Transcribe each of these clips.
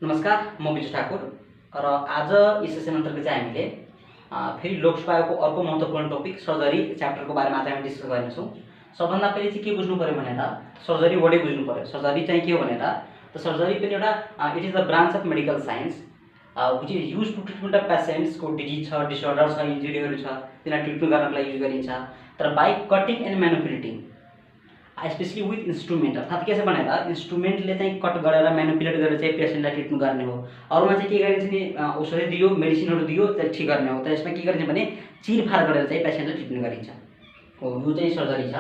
नमस्कार, म विजय ठाकुर र आज यस सेसन अन्तर्गत चाहिँ हामीले फेरि लोकसेवाको अर्को महत्त्वपूर्ण टपिक सर्जरी च्याप्टरको बारेमा आज हामी डिस्कस गर्नेछौँ। सबभन्दा पहिले चाहिँ के बुझ्नु पर्यो भनेर सर्जरी वर्डै बुझ्नु पर्यो। सर्जरी चाहिँ के हो भनेर त सर्जरी पनि एउटा it is the branch of medical science which is use to treatment of पेसेन्ट्सको डिजिज छ, डिसअर्डर छ, इन्जुरीहरू छ, तिनीहरू ट्रिटमेन्ट गर्नको लागि युज गरिन्छ। तर by cutting and manipulating specially with instrument, अर्थात् के छ भनेर इन्स्ट्रुमेन्टले चाहिँ कट गरेर म्यानुपुलेट गरेर चाहिँ पेसेन्टलाई ट्रिटमेन्ट गर्ने हो। अरूमा चाहिँ के गरिन्छ नि, औषधि दियो, मेडिसिनहरू दियो, चाहिँ ठिक गर्ने हो। तर यसमा के गरिन्छ भने चिरफार गरेर चाहिँ पेसेन्टलाई ट्रिटमेन्ट गरिन्छ हो। यो चाहिँ सर्जरी छ।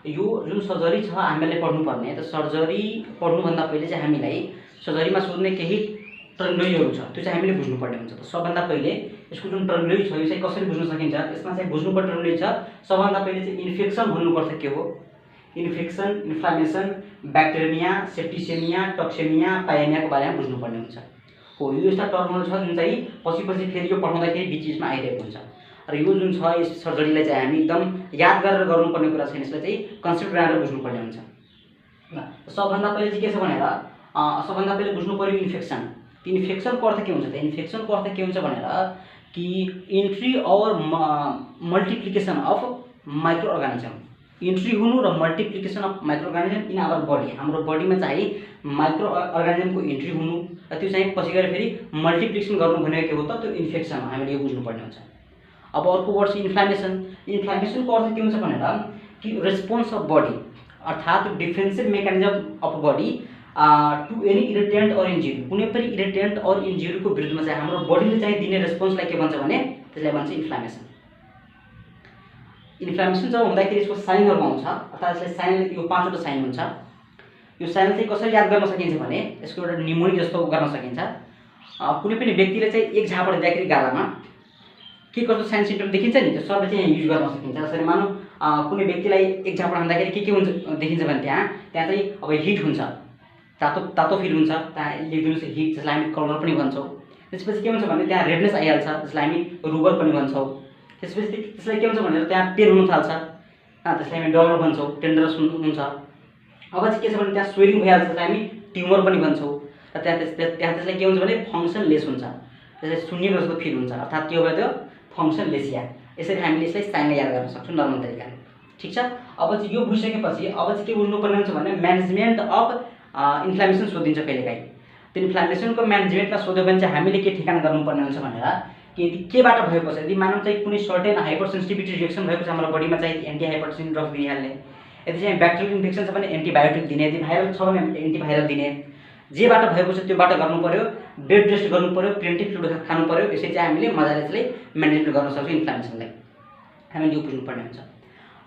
यो जुन सर्जरी छ हामीले पढ्नुपर्ने, त सर्जरी पढ्नुभन्दा पहिले चाहिँ हामीलाई सर्जरीमा सोध्ने केही टर्मिनोलोजीहरू छ, त्यो चाहिँ हामीले बुझ्नुपर्ने हुन्छ। त सबभन्दा पहिले यसको जुन टर्मिनोलोजी छ यो चाहिँ कसरी बुझ्न सकिन्छ, यसमा चाहिँ बुझ्नुपर्ने टर्मिनोलोजी छ। सबभन्दा पहिले चाहिँ इन्फेक्सन भन्नुपर्छ के हो, इन्फेक्सन, इन्फ्लामेसन, ब्याक्टेरिया, सेप्टिसेमिया, टक्सेमिया, पाइएमियाको बारेमा बुझ्नुपर्ने हुन्छ हो। यो यस्ता टर्महरू छ जुन चाहिँ पछि फेरि यो पढाउँदाखेरि बिचमा आइरहेको हुन्छ। र यो जुन छ यस सर्जरीलाई चाहिँ हामी एकदम याद गरेर गर्नुपर्ने कुरा छैन, यसलाई चाहिँ कन्सेप्ट बनाएर बुझ्नुपर्ने हुन्छ। सबभन्दा पहिले चाहिँ के छ भनेर सबभन्दा पहिले बुझ्नु पर्यो इन्फेक्सन। इन्फेक्सनको अर्थ के हुन्छ त, इन्फेक्सनको अर्थ के हुन्छ भनेर कि इन्ट्री और multiplication of micro organism, entry हुनु र multiplication of micro organism in our body. हाम्रो बडीमा चाहिँ माइक्रो अर्गानिजमको इन्ट्री हुनु र त्यो चाहिँ पछि गएर फेरि मल्टिप्लिकेसन गर्नु भनेको के हो त, त्यो इन्फेक्सन हो। हामीले यो बुझ्नुपर्ने हुन्छ। अब अर्को वर्ड छ इन्फ्लामेसन। इन्फ्लामेसनको अर्थ के हुन्छ भनेर कि रेस्पोन्स अफ बडी, अर्थात् defensive mechanism of body to any irritant और इन्जुरी। कुनै पनि इरिटेन्ट और इन्जुरीको विरुद्धमा चाहिँ हाम्रो बडीले चाहिँ दिने रेस्पोन्सलाई के भन्छ भने त्यसलाई भन्छ इन्फ्लामेसन। इन्फ्लामेसन जब हुँदाखेरि यसको साइनहरू आउँछ, अर्थात् यसलाई साइन, यो 5वटा साइन हुन्छ। यो साइन चाहिँ कसरी याद गर्न सकिन्छ भने यसको एउटा निमोनिक जस्तो गर्न सकिन्छ। कुनै पनि व्यक्तिले चाहिँ एक झापड दिँदाखेरि गालामा के कस्तो साइन सिम्टम देखिन्छ नि, त्यो सबै चाहिँ युज गर्न सकिन्छ। जसरी मानौँ कुनै व्यक्तिलाई एक झापड हान्दाखेरि के हुन्छ देखिन्छ भने त्यहाँ चाहिँ अब हिट हुन्छ, तातो फिल हुन्छ, त्यहाँ लेखिदिनुहोस् हिट, जसलाई हामी कलर पनि भन्छौँ। त्यसपछि के हुन्छ भने त्यहाँ रेडनेस आइहाल्छ, जसलाई हामी रुगर पनि भन्छौँ। त्यसपछि त्यसलाई के हुन्छ भनेर त्यहाँ पेन हुन थाल्छ, त्यसलाई हामी डलर भन्छौँ, टेन्डरस हुन्छ। अब चाहिँ के छ भने त्यहाँ स्वेलिङ भइहाल्छ, त्यसलाई हामी ट्युमर पनि भन्छौँ। र त्यहाँ त्यसलाई के हुन्छ भने फङ्सन लेस हुन्छ, त्यसलाई सुन्निएको जस्तो फिल हुन्छ, अर्थात् के हो भने त्यो फङ्सन लेसिया। यसरी हामीले यसलाई साइनले याद गर्न सक्छौँ नर्मल तरिकाले। ठिक छ। अब चाहिँ यो बुझिसकेपछि अब चाहिँ के बुझ्नुपर्ने हुन्छ भने म्यानेजमेन्ट अफ इन्फ्लामेसन सोधिन्छ कहिलेकाहीँ। त्यो इन्फ्लामेसनको म्यानेजमेन्टमा सोध्यो भने चाहिँ हामीले के ठेगाना गर्नुपर्ने हुन्छ भनेर कि यदि केबाट भएको छ, यदि मानौँ चाहिँ कुनै सर्टेन हाइपर सेन्सिटिभिटी रिएक्सन भएको छ हाम्रो बडीमा चाहिँ एन्टी हाइपरटेन्सिभ ड्रग दिइहाल्ने, यदि चाहिँ ब्याक्टेरियल इन्फेक्सन छ भने एन्टिबायोटिक दिने, यदि भाइरल छ भने एन्टिभाइरल दिने। जेबाट भएको छ त्योबाट गर्नु पर्यो, बेड रेस्ट गर्नु पर्यो, प्रिभेन्टिभ फ्लुइड खानु पर्यो। यसरी चाहिँ हामीले मजाले यसलाई म्यानेजमेन्ट गर्न सक्छौँ इन्फ्लामेसनलाई। हामीले यो बुझ्नुपर्ने हुन्छ।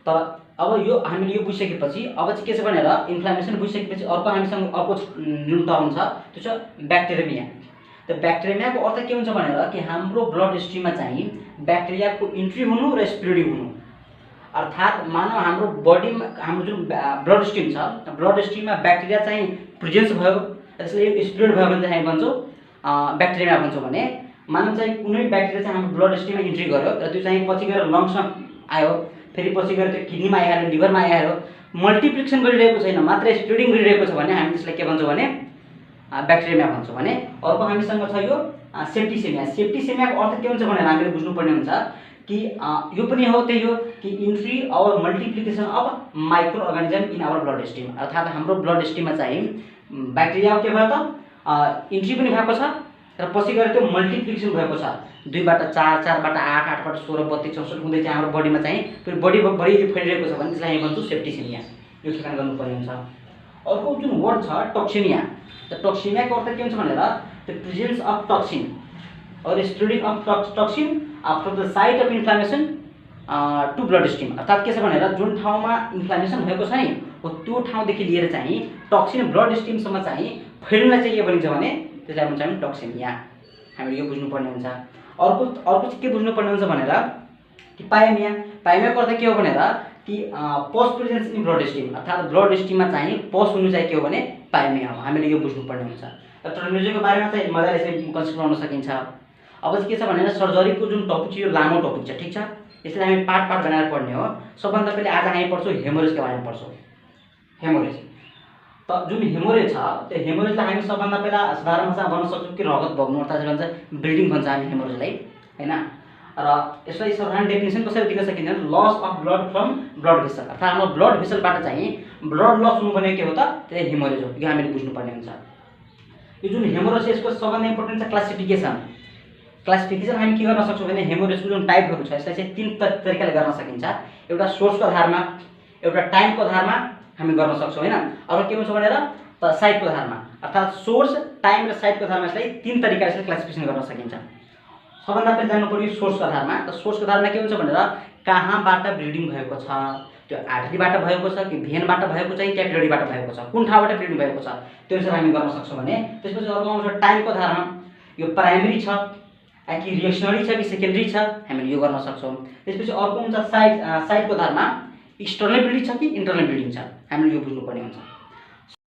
तर अब यो हामीले यो बुझिसकेपछि अब चाहिँ के छ भनेर इन्फ्लामेसन बुझिसकेपछि अर्को हामीसँग अर्को जुन टर्म छ त्यो छ ब्याक्टेरिमिया। त ब्याक्टेरियाको अर्थ के हुन्छ भनेर कि हाम्रो ब्लड स्ट्रिममा चाहिँ ब्याक्टेरियाको इन्ट्री हुनु र स्प्रेडिङ हुनु। अर्थात् मानव हाम्रो बडीमा हाम्रो जुन ब्लड स्ट्रिम छ, ब्लड स्ट्रिममा ब्याक्टेरिया चाहिँ प्रेजेन्स भयो, त्यसले स्प्रेड भयो भने चाहिँ हामी भन्छौँ ब्याक्टेरिया भन्छौँ। भने मानव चाहिँ कुनै ब्याक्टेरिया चाहिँ हाम्रो ब्लड स्ट्रिममा इन्ट्री गर्यो र त्यो चाहिँ पछि गएर लङ्समा आयो, फेरि पछि गएर त्यो किडनीमा आइहाल्यो, लिभरमा आइहाल्यो, मल्टिप्लिकेसन गरिरहेको छैन, मात्र स्प्रेडिङ गरिरहेको छ भने हामी त्यसलाई के भन्छौँ भने ब्याक्टेरिया भन्छौँ। भने अर्को हामीसँग छ यो सेप्टिसेमिया। सेप्टिसेमियाको अर्थ के हुन्छ भनेर हामीले बुझ्नुपर्ने हुन्छ कि यो पनि हो त्यही हो कि इन्ट्री और multiplication of micro organism in our blood stream. अर्थात् हाम्रो ब्लड स्ट्रिममा चाहिँ ब्याक्टेरिया के भयो त इन्ट्री पनि भएको छ र पछि गएर त्यो मल्टिप्लिकेसन भएको छ। 2बाट 4, 4बाट 8, 8बाट 16, 32, 64 हुँदै चाहिँ हाम्रो बडीमा चाहिँ फेरि बडी फैलिरहेको छ भने त्यसलाई हामी भन्छौँ सेप्टिसेमिया। यो ठेगाना गर्नुपर्ने हुन्छ। अर्को जुन वर्ड छ टक्सेमिया। त टक्सेमियाको अर्थ के हुन्छ भनेर द प्रेजेन्स अफ टक्सिन और spreading of toxin after the site of inflammation to blood stream. अर्थात् के छ भनेर जुन ठाउँमा इन्फ्लामेसन भएको छ नि हो त्यो ठाउँदेखि लिएर चाहिँ टक्सिन ब्लड स्ट्रिमसम्म चाहिँ फैल्नलाई चाहिँ के भनिन्छ भने त्यसलाई भन्छ हामी टक्सेमिया। हामीले यो बुझ्नुपर्ने हुन्छ। अर्को चाहिँ के बुझ्नुपर्ने हुन्छ भनेर कि पाइएमिया। पाइएमियाको अर्थ के हो भनेर कि पस प्रेजेन्स इन ब्लड स्ट्रिम, अर्थात् ब्लड स्ट्रिममा चाहिँ पस हुनु चाहिँ के हो भने पाइएमिया हो। हामीले यो बुझ्नुपर्ने हुन्छ। र टर्मिनोलोजीको बारेमा चाहिँ मजाले यसरी कन्सेप्ट गर्न सकिन्छ। अब चाहिँ के छ भनेर सर्जरीको जुन टपिक छ यो लामो टपिक छ। ठिक छ। यसलाई हामी पार्ट बनाएर पढ्ने हो। सबभन्दा पहिले आज हामी पढ्छौँ हेमोरेजको बारेमा पढ्छौँ। हेमोरेज त जुन हेमोरेज छ त्यो हेमोरेजलाई हामी सबभन्दा पहिला साधारण भाषामा भन्न सक्छौँ कि रगत बग्नु अर्थात् भन्छ ब्लिडिङ भन्छ हामी हेमोरेजलाई हैन। र यसलाई साधारण डेफिनेसन कसरी दिन सकिन्छ भने loss of blood from blood vessel, अर्थात् हाम्रो ब्लड भेसलबाट चाहिँ ब्लड लस हुनु भने के हो त त्यही हेमोरेज हो। यो हामीले बुझ्नुपर्ने हुन्छ। यो जुन हेमोरेज यसको सबभन्दा इम्पोर्टेन्ट छ क्लासिफिकेसन। क्लासिफिकेसन हामी के गर्न सक्छौँ भने हेमोरेजको जुन टाइपहरू छ यसलाई चाहिँ 3 तरिकाले गर्न सकिन्छ। एउटा सोर्सको आधारमा, एउटा टाइमको आधारमा हामी गर्न सक्छौँ हैन। अब के हुन्छ भनेर त साइटको आधारमा, अर्थात् सोर्स, टाइम र साइटको आधारमा यसलाई 3 तरिकाले क्लासिफिकेसन गर्न सकिन्छ। सबभन्दा पहिला जान्नु पर्यो सोर्सको आधारमा। त सोर्सको आधारमा के हुन्छ भनेर कहाँबाट ब्लिडिङ भएको छ, त्यो आर्टरीबाट भएको छ कि भेनबाट भएको छ कि क्यापिलरीबाट भएको छ, कुन ठाउँबाट ब्लिडिङ भएको छ त्यो अनुसार हामी गर्न सक्छौँ भने। त्यसपछि अर्को आउँछ टाइमको आधारमा, यो प्राइमरी छ कि रिएक्सनरी छ कि सेकेन्डरी छ हामीले यो गर्न सक्छौँ। त्यसपछि अर्को हुन्छ साइटको आधारमा एक्सटर्नल ब्लिडिङ छ कि इन्टरनल ब्लिडिङ छ हामीले यो बुझ्नुपर्ने हुन्छ।